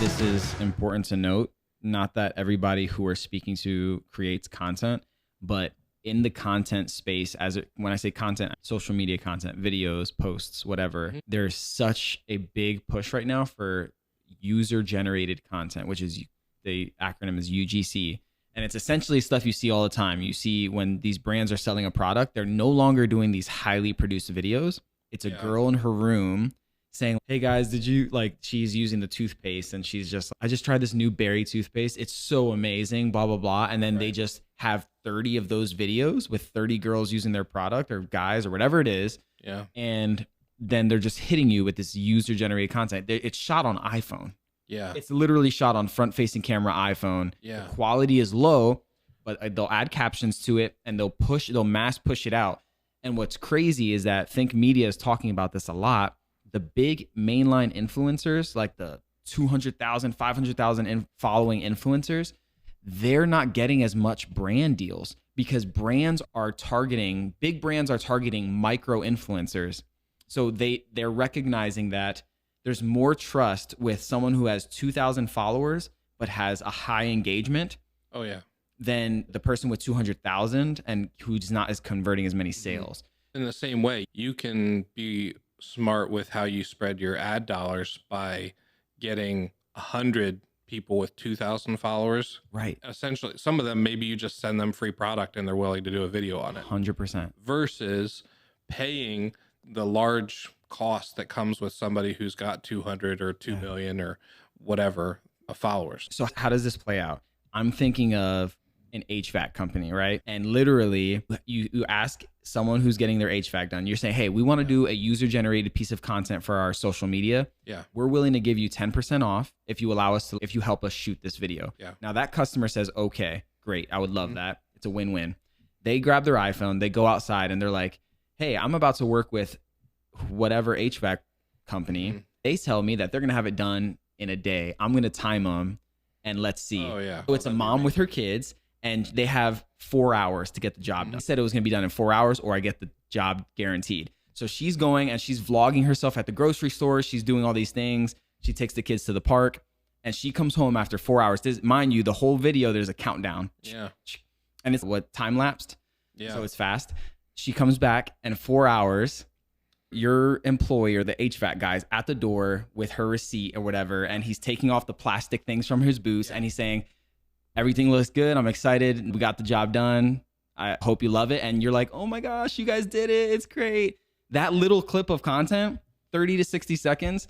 this is important to note. Not that everybody who we're speaking to creates content, but in the content space, when I say content, social media content, videos, posts, whatever, there's such a big push right now for user-generated content, which is the acronym is UGC. And it's essentially stuff you see all the time. You see when these brands are selling a product, they're no longer doing these highly produced videos. It's a girl in her room saying, hey guys, did you she's using the toothpaste and she's just, I just tried this new berry toothpaste. It's so amazing, blah, blah, blah. And then they just have 30 of those videos with 30 girls using their product or guys or whatever it is. Yeah. And then they're just hitting you with this user generated content. It's shot on iPhone. Yeah. It's literally shot on front facing camera iPhone. Yeah. The quality is low, but they'll add captions to it and they'll mass push it out. And what's crazy is that Think Media is talking about this a lot. The big mainline influencers, like the 200,000, 500,000 following influencers, they're not getting as much brand deals because big brands are targeting micro influencers. So they're recognizing that there's more trust with someone who has 2,000 followers but has a high engagement. Oh yeah. Than the person with 200,000 and who's not as converting as many sales. In the same way, you can be smart with how you spread your ad dollars by getting 100 people with 2,000 followers. Right. Essentially, some of them, maybe you just send them free product and they're willing to do a video on it. 100%. Versus paying the large cost that comes with somebody who's got 200 or 2 million or whatever followers. So how does this play out? I'm thinking of an HVAC company, right? And literally you ask someone who's getting their HVAC done, you're saying, hey, we want to do a user generated piece of content for our social media. Yeah. We're willing to give you 10% off if you help us shoot this video. Yeah. Now that customer says, okay, great. I would love that. It's a win-win. They grab their iPhone, they go outside and they're like, hey, I'm about to work with whatever HVAC company. They tell me that they're going to have it done in a day. I'm going to time them and let's see. Oh yeah. So it's a mom with her kids and they have 4 hours to get the job done. He said it was going to be done in 4 hours or I get the job guaranteed. So she's going and she's vlogging herself at the grocery store. She's doing all these things. She takes the kids to the park and she comes home after 4 hours. Mind you, the whole video, there's a countdown. Yeah. And it's time lapsed. Yeah. So it's fast. She comes back and 4 hours, your employer, the HVAC guy's at the door with her receipt or whatever. And he's taking off the plastic things from his boots and he's saying, everything looks good. I'm excited. We got the job done. I hope you love it. And you're like, oh my gosh, you guys did it. It's great. That little clip of content, 30 to 60 seconds,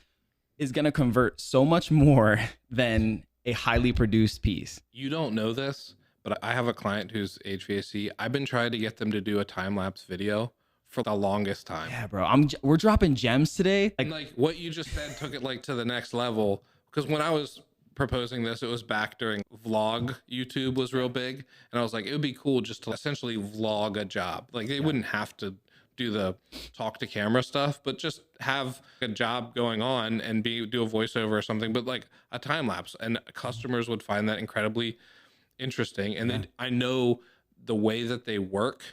is going to convert so much more than a highly produced piece. You don't know this, but I have a client who's HVAC. I've been trying to get them to do a time-lapse video for the longest time. Yeah, bro. We're dropping gems today. Like what you just said took it to the next level. Because when I was proposing this, it was back during vlog. YouTube was real big. And I was like, it would be cool just to essentially vlog a job. Like they wouldn't have to do the talk to camera stuff, but just have a job going on and do a voiceover or something, but like a time lapse. And customers would find that incredibly interesting. And then I know the way that they work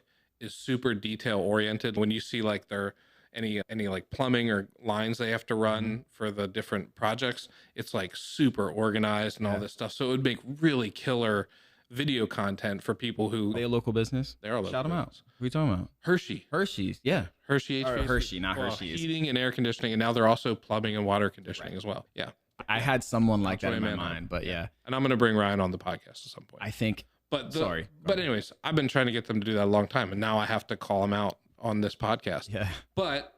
is super detail oriented. When you see like their any like plumbing or lines they have to run for the different projects, it's like super organized and all this stuff. So it would make really killer video content for people who... Are they a local business? They're a local Shout them business. out. Who are you talking about? Hershey's, yeah. Hershey Or HVAC. Hershey, not Hershey's. Heating and air conditioning, and now they're also plumbing and water conditioning as well. Yeah. I had someone like that in my Man mind, but yeah. And I'm going to bring Ryan on the podcast at some point. I think... But sorry. But anyways, I've been trying to get them to do that a long time, and now I have to call them out on this podcast. Yeah. But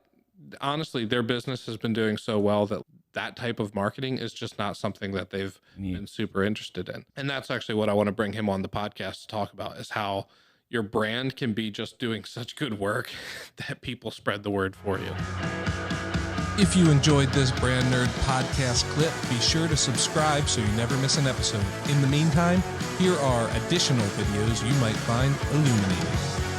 honestly, their business has been doing so well that type of marketing is just not something that they've been super interested in. And that's actually what I want to bring him on the podcast to talk about, is how your brand can be just doing such good work that people spread the word for you. If you enjoyed this BrandNerd Podcast clip, be sure to subscribe so you never miss an episode. In the meantime, here are additional videos you might find illuminating.